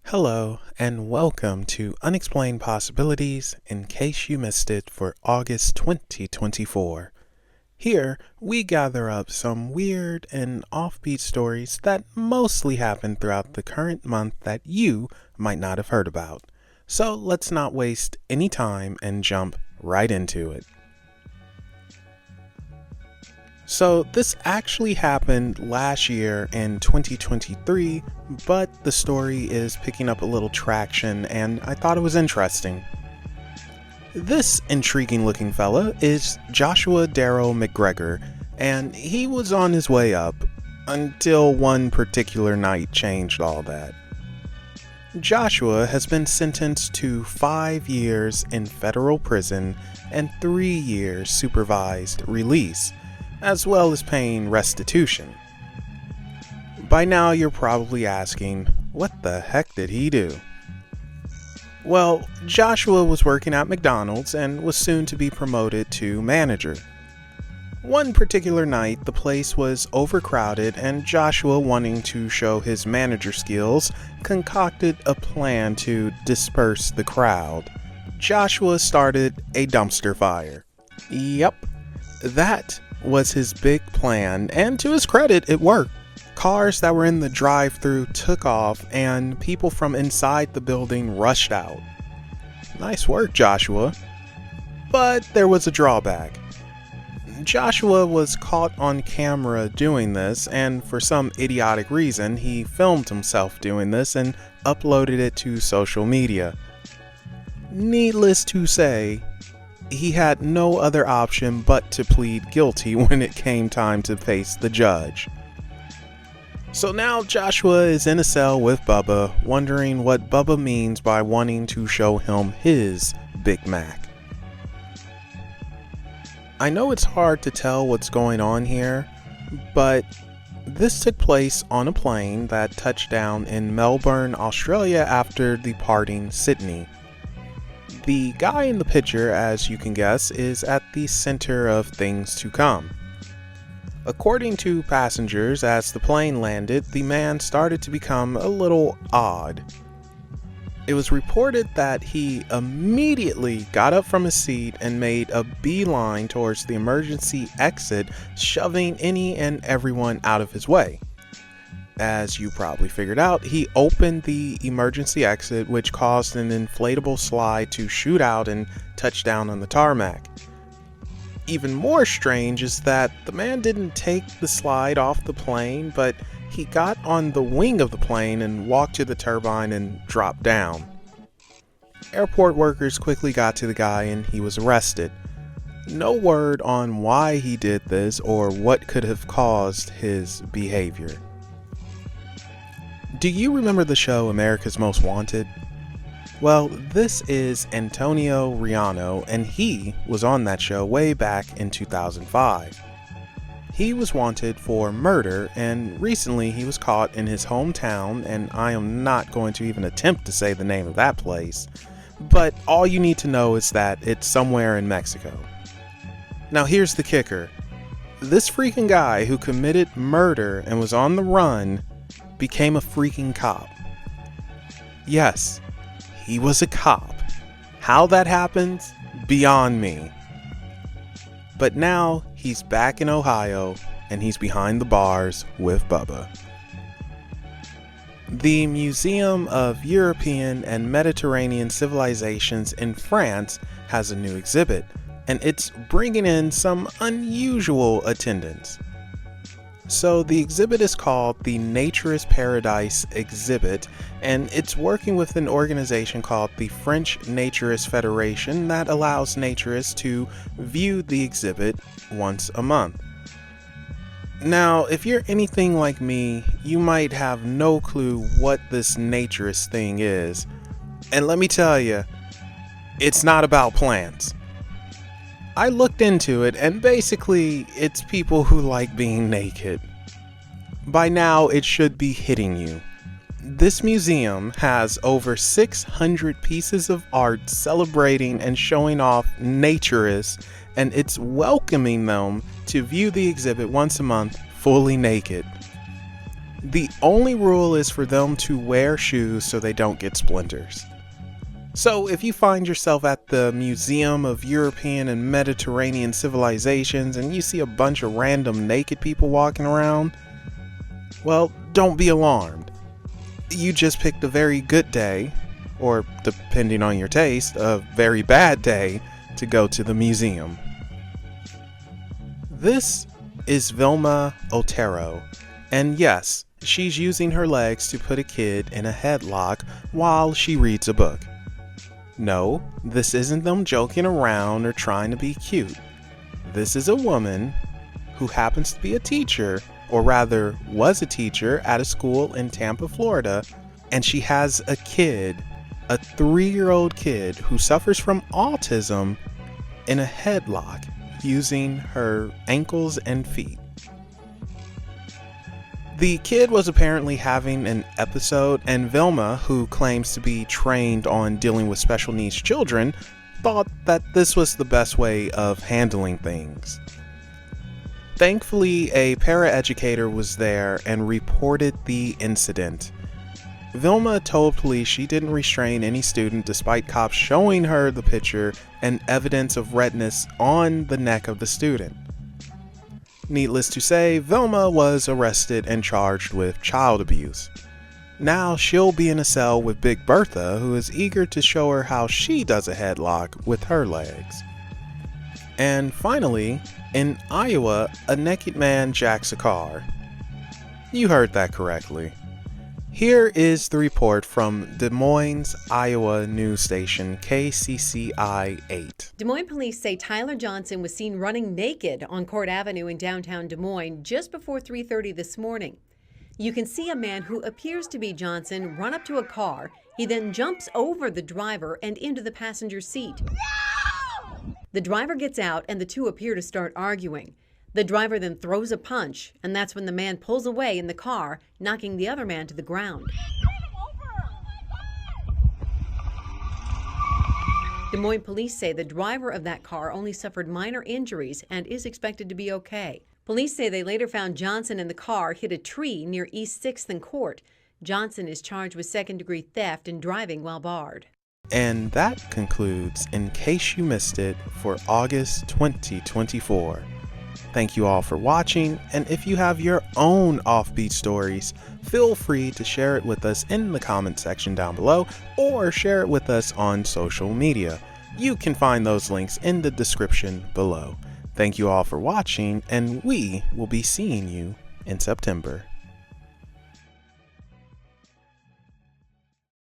Hello, and welcome to Unexplained Possibilities in case you missed it for August 2024. Here, we gather up some weird and offbeat stories that mostly happen throughout the current month that you might not have heard about. So let's not waste any time and jump right into it. So this actually happened last year in 2023, but the story is picking up a little traction and I thought it was interesting. This intriguing looking fella is Joshua Darrell McGregor, and he was on his way up until one particular night changed all that. Joshua has been sentenced to 5 years in federal prison and 3 years supervised release, as well as paying restitution. By now you're probably asking, what the heck did he do? Well, Joshua was working at McDonald's and was soon to be promoted to manager. One particular night, the place was overcrowded and Joshua, wanting to show his manager skills, concocted a plan to disperse the crowd. Joshua started a dumpster fire. Yep, that was his big plan, and to his credit, it worked. Cars that were in the drive-thru took off, and people from inside the building rushed out. Nice work, Joshua. But there was a drawback. Joshua was caught on camera doing this, and for some idiotic reason, he filmed himself doing this and uploaded it to social media. Needless to say, he had no other option but to plead guilty when it came time to face the judge. So now Joshua is in a cell with Bubba, wondering what Bubba means by wanting to show him his Big Mac. I know it's hard to tell what's going on here, but this took place on a plane that touched down in Melbourne, Australia after departing Sydney. The guy in the picture, as you can guess, is at the center of things to come. According to passengers, as the plane landed, the man started to become a little odd. It was reported that he immediately got up from his seat and made a beeline towards the emergency exit, shoving any and everyone out of his way. As you probably figured out, he opened the emergency exit, which caused an inflatable slide to shoot out and touch down on the tarmac. Even more strange is that the man didn't take the slide off the plane, but he got on the wing of the plane and walked to the turbine and dropped down. Airport workers quickly got to the guy and he was arrested. No word on why he did this or what could have caused his behavior. Do you remember the show America's Most Wanted? Well, this is Antonio Riano, and he was on that show way back in 2005. He was wanted for murder, and recently he was caught in his hometown, and I am not going to even attempt to say the name of that place, but all you need to know is that it's somewhere in Mexico. Now here's the kicker. This freaking guy who committed murder and was on the run became a freaking cop. Yes, he was a cop. How that happens? Beyond me. But now he's back in Ohio and he's behind the bars with Bubba. The Museum of European and Mediterranean Civilizations in France has a new exhibit, and it's bringing in some unusual attendance. So the exhibit is called the Naturist Paradise exhibit, and it's working with an organization called the French Naturist Federation that allows naturists to view the exhibit once a month. Now, if you're anything like me, you might have no clue what this naturist thing is. And let me tell you, it's not about plants. I looked into it, and basically, it's people who like being naked. By now, it should be hitting you. This museum has over 600 pieces of art celebrating and showing off naturists, and it's welcoming them to view the exhibit once a month fully naked. The only rule is for them to wear shoes so they don't get splinters. So if you find yourself at the Museum of European and Mediterranean Civilizations and you see a bunch of random naked people walking around, well, don't be alarmed. You just picked a very good day, or depending on your taste, a very bad day to go to the museum. This is Vilma Otero, and yes, she's using her legs to put a kid in a headlock while she reads a book. No, this isn't them joking around or trying to be cute. This is a woman who happens to be a teacher, or rather was a teacher at a school in Tampa, Florida, and she has a kid, a 3-year-old kid who suffers from autism, in a headlock using her ankles and feet. The kid was apparently having an episode, and Vilma, who claims to be trained on dealing with special needs children, thought that this was the best way of handling things. Thankfully, a paraeducator was there and reported the incident. Vilma told police she didn't restrain any student despite cops showing her the picture and evidence of redness on the neck of the student. Needless to say, Vilma was arrested and charged with child abuse. Now she'll be in a cell with Big Bertha, who is eager to show her how she does a headlock with her legs. And finally, in Iowa, a naked man jacks a car. You heard that correctly. Here is the report from Des Moines, Iowa news station KCCI 8. Des Moines police say Tyler Johnson was seen running naked on Court Avenue in downtown Des Moines just before 3:30 this morning. You can see a man who appears to be Johnson run up to a car. He then jumps over the driver and into the passenger seat. The driver gets out and the two appear to start arguing. The driver then throws a punch, and that's when the man pulls away in the car, knocking the other man to the ground. Des Moines police say the driver of that car only suffered minor injuries and is expected to be okay. Police say they later found Johnson in the car hit a tree near East 6th and Court. Johnson is charged with second-degree theft and driving while barred. And that concludes In Case You Missed It for August 2024. Thank you all for watching, and if you have your own offbeat stories, feel free to share it with us in the comment section down below, or share it with us on social media. You can find those links in the description below. Thank you all for watching, and we will be seeing you in September.